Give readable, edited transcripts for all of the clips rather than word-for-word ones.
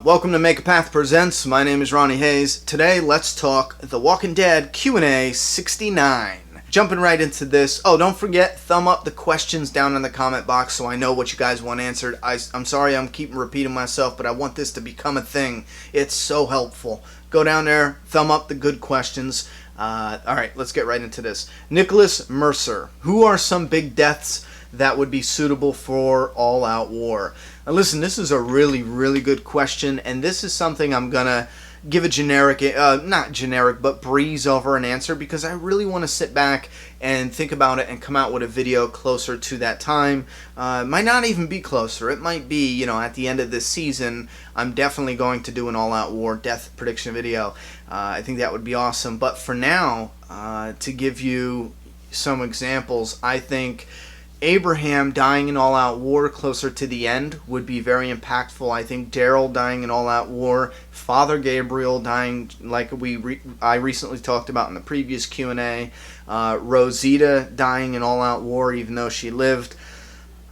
Welcome to Make a Path Presents. My name is Ronnie Hayes. Today, let's talk The Walking Dead Q&A 69. Jumping right into this. Oh, don't forget, thumb up the questions down in the comment box so I know what you guys want answered. I'm sorry I'm keeping repeating myself, but I want this to become a thing. It's so helpful. Go down there, thumb up the good questions. Alright, let's get right into this. Nicholas Mercer. Who are some big deaths that would be suitable for all-out war? Now listen, this is a really, really good question, and this is something I'm gonna give a generic, not generic, but breeze over an answer because I really want to sit back and think about it and come out with a video closer to that time. Might not even be closer. It might be, at the end of this season, I'm definitely going to do an all-out war death prediction video. I think that would be awesome. But for now, to give you some examples, I think Abraham dying in all-out war closer to the end would be very impactful. I think Daryl dying in all-out war, Father Gabriel dying like I recently talked about in the previous Q&A, Rosita dying in all-out war even though she lived.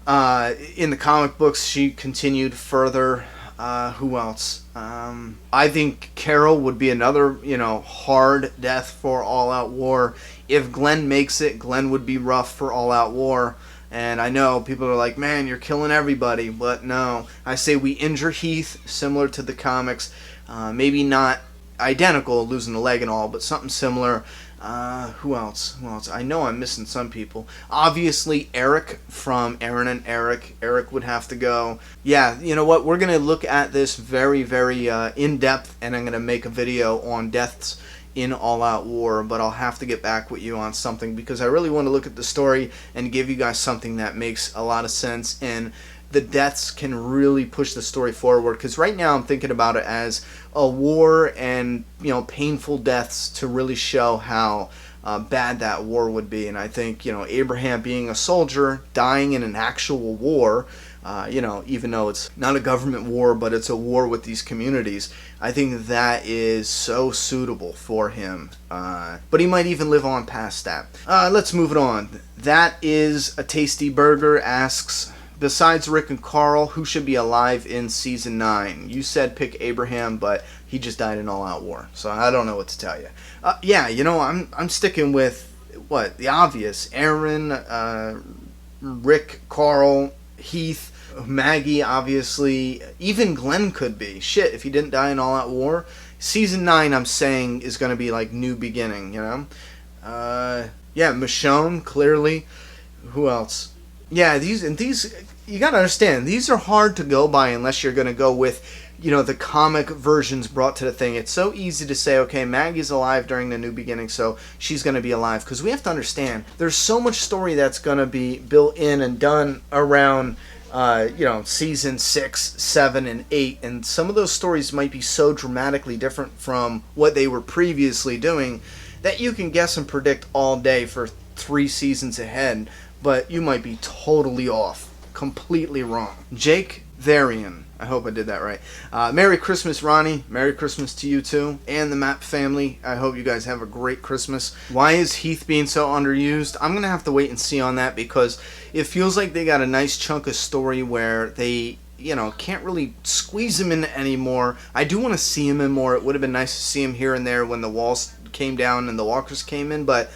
In the comic books, she continued further. Who else? I think Carol would be another, hard death for all-out war. If Glenn makes it, Glenn would be rough for all-out war. And I know people are like, man, you're killing everybody. But no, I say we injure Heath, similar to the comics. Maybe not identical, losing a leg and all, but something similar. Who else? I know I'm missing some people. Obviously, Eric from Aaron and Eric. Eric would have to go. Yeah, you know what? We're going to look at this very, very in-depth, and I'm going to make a video on deaths in all-out war, but I'll have to get back with you on something because I really want to look at the story and give you guys something that makes a lot of sense, and the deaths can really push the story forward, because right now I'm thinking about it as a war and painful deaths to really show how bad that war would be. And I think Abraham being a soldier dying in an actual war, even though it's not a government war, but it's a war with these communities, I think that is so suitable for him. But he might even live on past that. Let's move it on. That is a Tasty Burger asks, besides Rick and Carl, who should be alive in season 9? You said pick Abraham, but he just died in all-out war, so I don't know what to tell you. I'm sticking with the obvious: Aaron, Rick, Carl, Heath, Maggie, obviously. Even Glenn could be. Shit, if he didn't die in all-out war. Season 9, I'm saying, is going to be like new beginning, Michonne, clearly. Who else? Yeah, these you got to understand, these are hard to go by unless you're going to go with the comic versions brought to the thing. It's so easy to say, okay, Maggie's alive during the new beginning, so she's going to be alive. Because we have to understand, there's so much story that's going to be built in and done around, season 6, 7, and 8. And some of those stories might be so dramatically different from what they were previously doing that you can guess and predict all day for 3 seasons ahead. But you might be totally off. Completely wrong. Jake Varian. I hope I did that right. Merry Christmas, Ronnie. Merry Christmas to you too. And the MAPP family. I hope you guys have a great Christmas. Why is Heath being so underused? I'm going to have to wait and see on that because it feels like they got a nice chunk of story where they can't really squeeze him in anymore. I do want to see him in more. It would have been nice to see him here and there when the walls came down and the walkers came in, but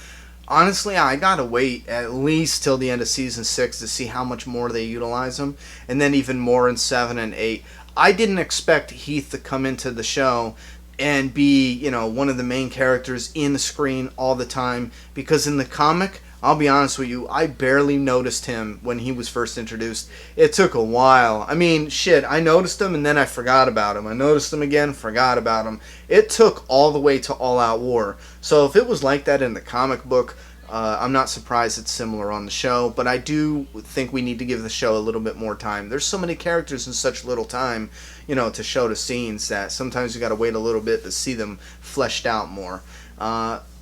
honestly, I gotta wait at least till the end of season 6 to see how much more they utilize him, and then even more in 7 and 8. I didn't expect Heath to come into the show and be, one of the main characters in the screen all the time, because in the comic, I'll be honest with you, I barely noticed him when he was first introduced. It took a while. I mean, shit, I noticed him and then I forgot about him. I noticed him again, forgot about him. It took all the way to All Out War. So if it was like that in the comic book, I'm not surprised it's similar on the show, but I do think we need to give the show a little bit more time. There's so many characters in such little time, to show the scenes that sometimes you gotta wait a little bit to see them fleshed out more.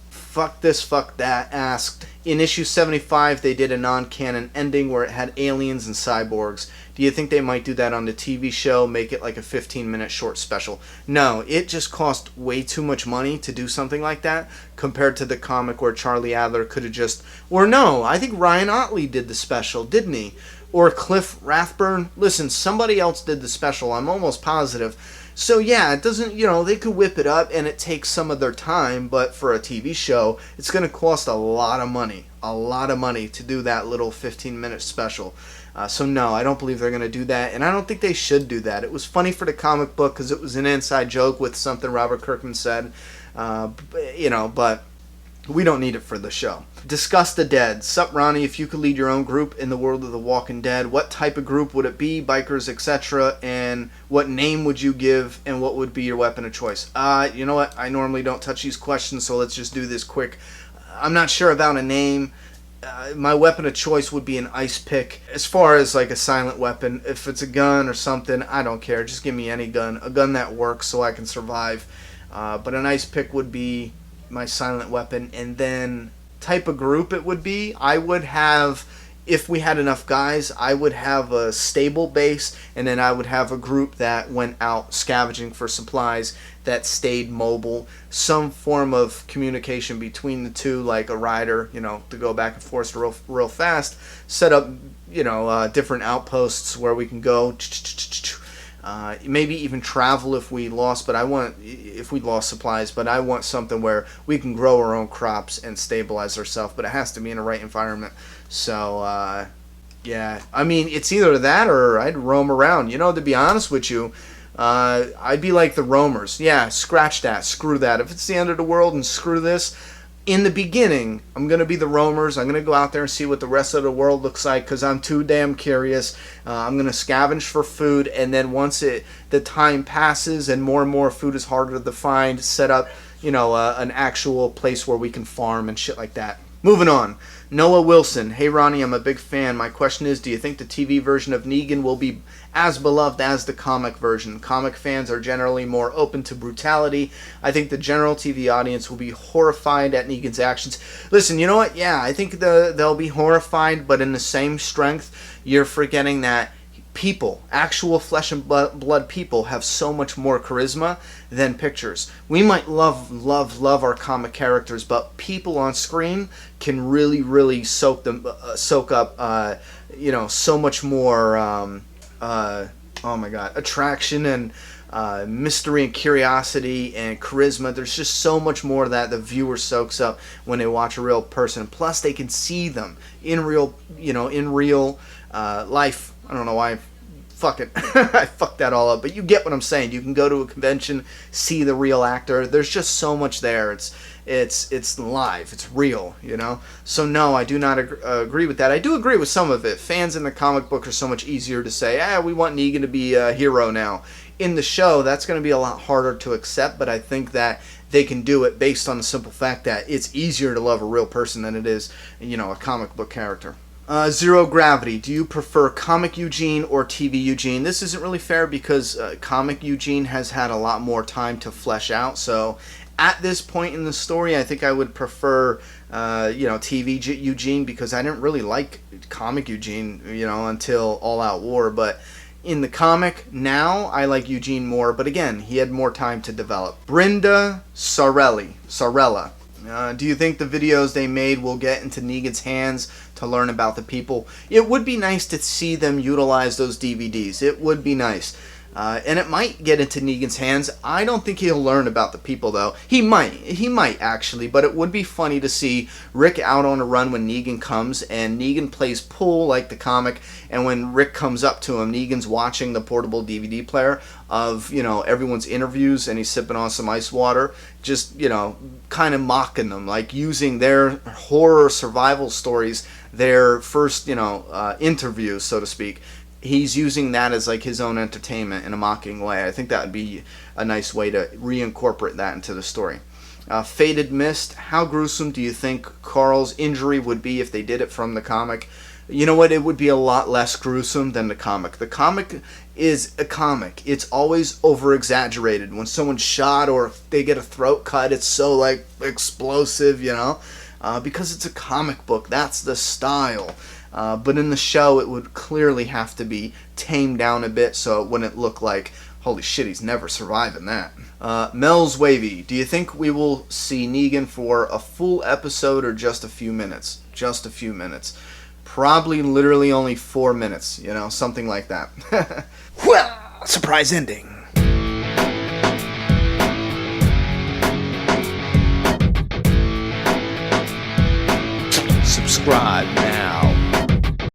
Fuck This, Fuck That asked, in issue 75 they did a non-canon ending where it had aliens and cyborgs. Do you think they might do that on the TV show, make it like a 15-minute short special? No, it just cost way too much money to do something like that compared to the comic where Charlie Adler could have just... Or no, I think Ryan Otley did the special, didn't he? Or Cliff Rathburn. Listen, somebody else did the special, I'm almost positive. So yeah, it doesn't, they could whip it up and it takes some of their time, but for a TV show, it's going to cost a lot of money. A lot of money to do that little 15-minute special. So no, I don't believe they're going to do that, and I don't think they should do that. It was funny for the comic book because it was an inside joke with something Robert Kirkman said, but we don't need it for the show. Discuss the Dead. Sup, Ronnie, if you could lead your own group in the world of The Walking Dead, what type of group would it be, bikers, etc., and what name would you give, and what would be your weapon of choice? You know what? I normally don't touch these questions, so let's just do this quick. I'm not sure about a name. My weapon of choice would be an ice pick. As far as like a silent weapon, if it's a gun or something, I don't care. Just give me any gun. A gun that works so I can survive. But an ice pick would be my silent weapon. And then type of group it would be, I would have, if we had enough guys, I would have a stable base, and then I would have a group that went out scavenging for supplies, that stayed mobile, some form of communication between the two, like a rider, to go back and forth real fast, set up, different outposts where we can go, maybe even travel if we lost supplies, but I want something where we can grow our own crops and stabilize ourselves, but it has to be in the right environment. So, yeah, I mean, it's either that or I'd roam around. To be honest with you, I'd be like the roamers. Yeah, scratch that, screw that. If it's the end of the world and screw this, in the beginning, I'm going to be the roamers. I'm going to go out there and see what the rest of the world looks like because I'm too damn curious. I'm going to scavenge for food, and then once the time passes and more food is harder to find, set up, an actual place where we can farm and shit like that. Moving on. Noah Wilson. Hey, Ronnie, I'm a big fan. My question is, do you think the TV version of Negan will be as beloved as the comic version? Comic fans are generally more open to brutality. I think the general TV audience will be horrified at Negan's actions. Listen, you know what? Yeah, I think they'll be horrified, but in the same strength, you're forgetting that people, actual flesh and blood people, have so much more charisma than pictures. We might love our comic characters, but people on screen can really soak up so much more attraction and mystery and curiosity and charisma. There's just so much more that the viewer soaks up when they watch a real person. Plus they can see them in real life. I don't know why. Fuck it. I fucked that all up. But you get what I'm saying. You can go to a convention, see the real actor. There's just so much there. It's live. It's real, So no, I do not agree with that. I do agree with some of it. Fans in the comic book are so much easier to say, we want Negan to be a hero now. In the show, that's going to be a lot harder to accept, but I think that they can do it based on the simple fact that it's easier to love a real person than it is, a comic book character. Zero Gravity. Do you prefer Comic Eugene or TV Eugene? This isn't really fair because Comic Eugene has had a lot more time to flesh out. So at this point in the story, I think I would prefer, TV Eugene because I didn't really like Comic Eugene, until All Out War. But in the comic, now I like Eugene more. But again, he had more time to develop. Brenda Sarella. Do you think the videos they made will get into Negan's hands to learn about the people? It would be nice to see them utilize those DVDs. It would be nice. And it might get into Negan's hands. I don't think he'll learn about the people, though. He might actually, but it would be funny to see Rick out on a run when Negan comes, and Negan plays pool like the comic, and when Rick comes up to him, Negan's watching the portable DVD player of, everyone's interviews, and he's sipping on some ice water, just, kind of mocking them, like using their horror survival stories, their first, interviews, so to speak. He's using that as like his own entertainment in a mocking way. I think that would be a nice way to reincorporate that into the story. Faded Mist. How gruesome do you think Carl's injury would be if they did it from the comic? You know what? It would be a lot less gruesome than the comic. The comic is a comic. It's always over-exaggerated. When someone's shot or they get a throat cut, it's so like explosive, because it's a comic book. That's the style. But in the show, it would clearly have to be tamed down a bit so it wouldn't look like, holy shit, he's never surviving that. Mel's Wavy. Do you think we will see Negan for a full episode or just a few minutes? Just a few minutes. Probably literally only 4 minutes, something like that. Well, surprise ending. subscribe now.